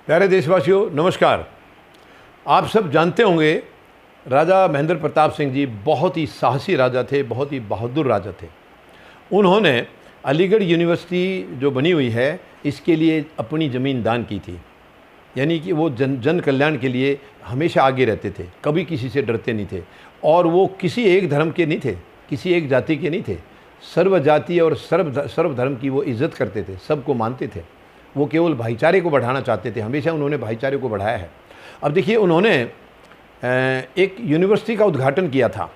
प्यारे देशवासियों, नमस्कार। आप सब जानते होंगे राजा महेंद्र प्रताप सिंह जी बहुत ही साहसी राजा थे, बहुत ही बहादुर राजा थे। उन्होंने अलीगढ़ यूनिवर्सिटी जो बनी हुई है इसके लिए अपनी ज़मीन दान की थी। यानी कि वो जन कल्याण के लिए हमेशा आगे रहते थे, कभी किसी से डरते नहीं थे। और वो किसी एक धर्म के नहीं थे, किसी एक जाति के नहीं थे। सर्व जाति और सर्व धर्म की वो इज़्ज़त करते थे, सबको मानते थे। वो केवल भाईचारे को बढ़ाना चाहते थे, हमेशा उन्होंने भाईचारे को बढ़ाया है। अब देखिए, उन्होंने एक यूनिवर्सिटी का उद्घाटन किया था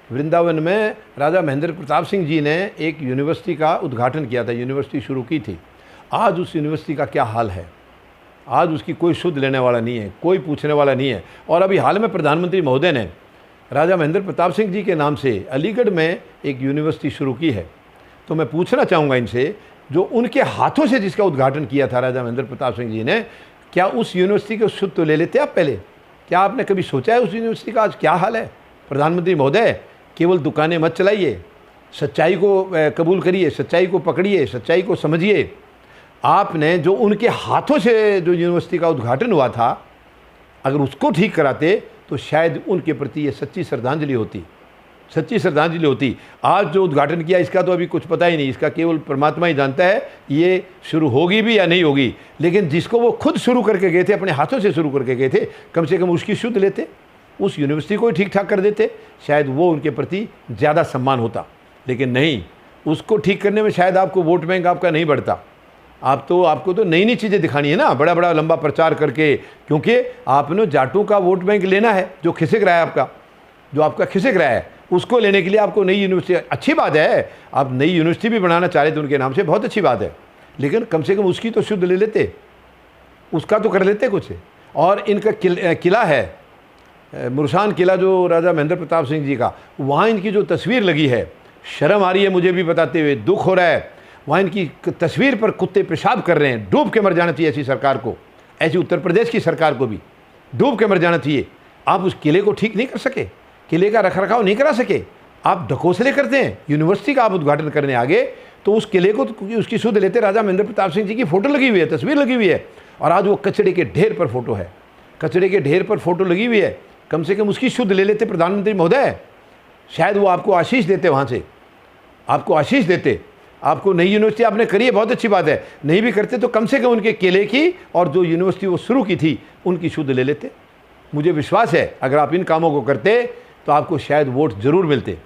वृंदावन में राजा महेंद्र प्रताप सिंह जी ने एक यूनिवर्सिटी का उद्घाटन किया था, यूनिवर्सिटी शुरू की थी। आज उस यूनिवर्सिटी का क्या हाल है? आज उसकी कोई शुद्ध लेने वाला नहीं है, कोई पूछने वाला नहीं है। और अभी हाल में प्रधानमंत्री महोदय ने राजा महेंद्र प्रताप सिंह जी के नाम से अलीगढ़ में एक यूनिवर्सिटी शुरू की है। तो मैं पूछना चाहूँगा इनसे, जो उनके हाथों से जिसका उद्घाटन किया था राजा महेंद्र प्रताप सिंह जी ने, क्या उस यूनिवर्सिटी के शुद्ध तो ले लेते आप पहले? क्या आपने कभी सोचा है उस यूनिवर्सिटी का आज क्या हाल है? प्रधानमंत्री महोदय, केवल दुकानें मत चलाइए, सच्चाई को कबूल करिए, सच्चाई को पकड़िए, सच्चाई को समझिए। आपने जो उनके हाथों से जो यूनिवर्सिटी का उद्घाटन हुआ था, अगर उसको ठीक कराते तो शायद उनके प्रति ये सच्ची श्रद्धांजलि होती। आज जो उद्घाटन किया इसका तो अभी कुछ पता ही नहीं, इसका केवल परमात्मा ही जानता है ये शुरू होगी भी या नहीं होगी। लेकिन जिसको वो खुद शुरू करके गए थे, अपने हाथों से शुरू करके गए थे, कम से कम उसकी शुद्ध लेते, उस यूनिवर्सिटी को ही ठीक ठाक कर देते, शायद वो उनके प्रति ज़्यादा सम्मान होता। लेकिन नहीं, उसको ठीक करने में शायद आपको वोट बैंक आपका नहीं बढ़ता। आपको तो नई चीज़ें दिखानी है ना, बड़ा बड़ा लंबा प्रचार करके, क्योंकि आपने जाटों का वोट बैंक लेना है, जो खिसक रहा है जो आपका खिसक रहा है, उसको लेने के लिए आपको नई यूनिवर्सिटी, अच्छी बात है, आप नई यूनिवर्सिटी भी बनाना चाह रहे थे उनके नाम से, बहुत अच्छी बात है। लेकिन कम से कम उसकी तो शुद्ध ले लेते, उसका तो कर लेते कुछ। और इनका किला है मुरसान किला, जो राजा महेंद्र प्रताप सिंह जी का, वहाँ इनकी जो तस्वीर लगी है, शर्म आ रही है मुझे भी बताते हुए, दुख हो रहा है। वहाँ इनकी तस्वीर पर कुत्ते पेशाब कर रहे हैं। डूब के मर जाना चाहिए ऐसी सरकार को, ऐसी उत्तर प्रदेश की सरकार को भी डूब के मर जाना चाहिए। आप उस किले को ठीक नहीं कर सके, किले का रखरखाव नहीं करा सके, आप ढकोसले करते हैं। यूनिवर्सिटी का आप उद्घाटन करने आगे तो उस किले को उसकी शुद्ध लेते। राजा महेंद्र प्रताप सिंह जी की फ़ोटो लगी हुई है, तस्वीर लगी हुई है, और आज वो कचड़े के ढेर पर फोटो है, कचड़े के ढेर पर फोटो लगी हुई है। कम से कम उसकी शुद्ध ले लेते प्रधानमंत्री महोदय, शायद वो आपको आशीष देते, वहाँ से आपको आशीष देते। आपको नई यूनिवर्सिटी आपने करी है, बहुत अच्छी बात है। नहीं भी करते तो कम से कम उनके किले की और जो यूनिवर्सिटी वो शुरू की थी उनकी शुद्ध ले लेते। मुझे विश्वास है अगर आप इन कामों को करते तो आपको शायद वोट ज़रूर मिलते,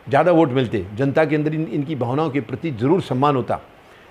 ज़्यादा वोट मिलते। जनता के अंदर इनकी भावनाओं के प्रति ज़रूर सम्मान होता।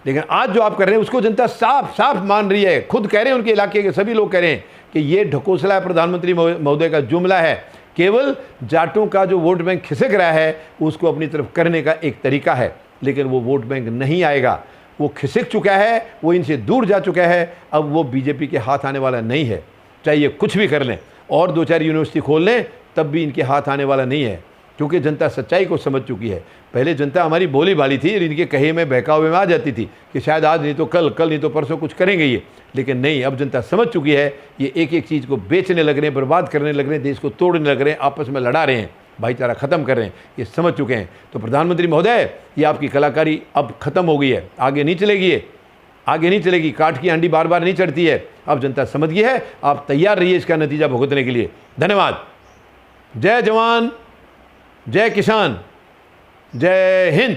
लेकिन आज जो आप कर रहे हैं उसको जनता साफ साफ मान रही है, खुद कह रहे हैं, उनके इलाके के सभी लोग कह रहे हैं कि ये ढकोसला है, प्रधानमंत्री महोदय का जुमला है, केवल जाटों का जो वोट बैंक खिसक रहा है उसको अपनी तरफ करने का एक तरीका है। लेकिन वो वोट बैंक नहीं आएगा, वो खिसक चुका है, वो इनसे दूर जा चुका है। अब वो बीजेपी के हाथ आने वाला नहीं है, चाहे ये कुछ भी कर लें और 2-4 यूनिवर्सिटी खोल लें, तब भी इनके हाथ आने वाला नहीं है, क्योंकि जनता सच्चाई को समझ चुकी है। पहले जनता हमारी बोली भाली थी, इनके कहे में बहकावे में आ जाती थी कि शायद आज नहीं तो कल नहीं तो परसों कुछ करेंगे ये। लेकिन नहीं, अब जनता समझ चुकी है, ये एक एक चीज़ को बेचने लग रहे हैं, बर्बाद करने लग रहे हैं, देश को तोड़ने लग रहे हैं, आपस में लड़ा रहे हैं, भाईचारा ख़त्म कर रहे हैं, ये समझ चुके हैं। तो प्रधानमंत्री महोदय, ये आपकी कलाकारी अब ख़त्म हो गई है, आगे नहीं चलेगी, ये आगे नहीं चलेगी। काठ की हांडी बार बार नहीं चढ़ती है, अब जनता समझ गई है। आप तैयार रहिए इसका नतीजा भुगतने के लिए। धन्यवाद। जय जवान, जय किसान, जय हिंद।